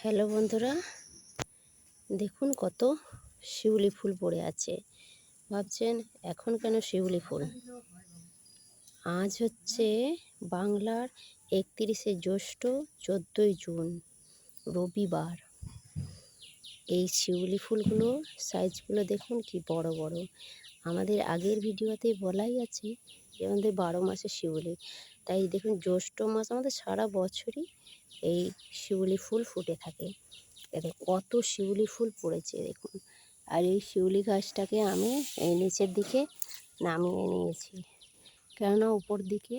Hello বন্ধুরা, দেখুন কত শিউলি ফুল পড়ে আছে। ভাবছেন এখন কেন শিউলি ফুল? আজ হচ্ছে বাংলার 31শে জ্যৈষ্ঠ, 14ই জুন, রবিবার। এই শিউলি ফুলগুলো সাইজগুলো দেখুন কি বড় বড়। আমাদের আগের ভিডিওতে বলাই আছে যে আমাদের 12 মাসে শিউলি, তাই দেখুন জ্যৈষ্ঠ মাস আমাদের সারা বছরই এই শিউলি ফুল ফুটে থাকে। এতে কত শিউলি ফুল পড়েছে দেখুন। আর এই শিউলি গাছটাকে আমি এই নিচের দিকে নামিয়ে নিয়েছি, কেননা উপর দিকে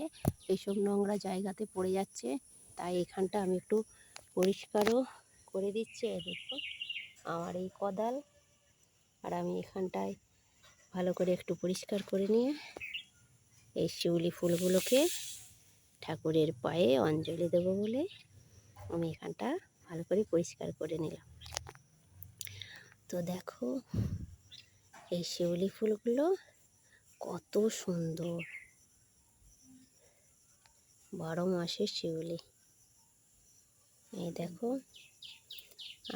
এইসব নোংরা জায়গাতে পড়ে যাচ্ছে, তাই এখানটা আমি একটু পরিষ্কারও করে দিচ্ছি। দেখুন আমার এই কোদাল, আর আমি এখানটায় ভালো করে একটু পরিষ্কার করে নিয়ে এই শিউলি ফুলগুলোকে ঠাকুরের পায়ে অঞ্জলি দেবো বলে আমি এখানটা ভালো করে পরিষ্কার করে নিলাম। তো দেখো এই শিউলি ফুলগুলো কত সুন্দর, 12 মাসের শিউলি। এই দেখো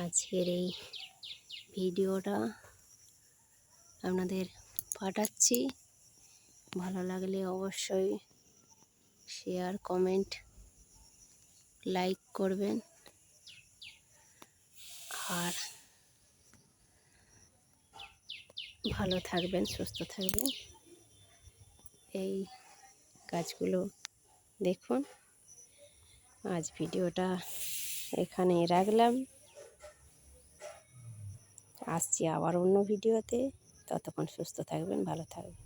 আজকের এই ভিডিওটা আপনাদের পাঠাচ্ছি। ভালো লাগলে অবশ্যই শেয়ার, কমেন্ট, লাইক করবেন। আর ভালো থাকবেন, সুস্থ থাকবেন। এই কাজগুলো দেখুন। আজ ভিডিওটা এখানে রাখলাম, আসছি আবার অন্য ভিডিওতে। ততক্ষণ সুস্থ থাকবেন, ভালো থাকবেন।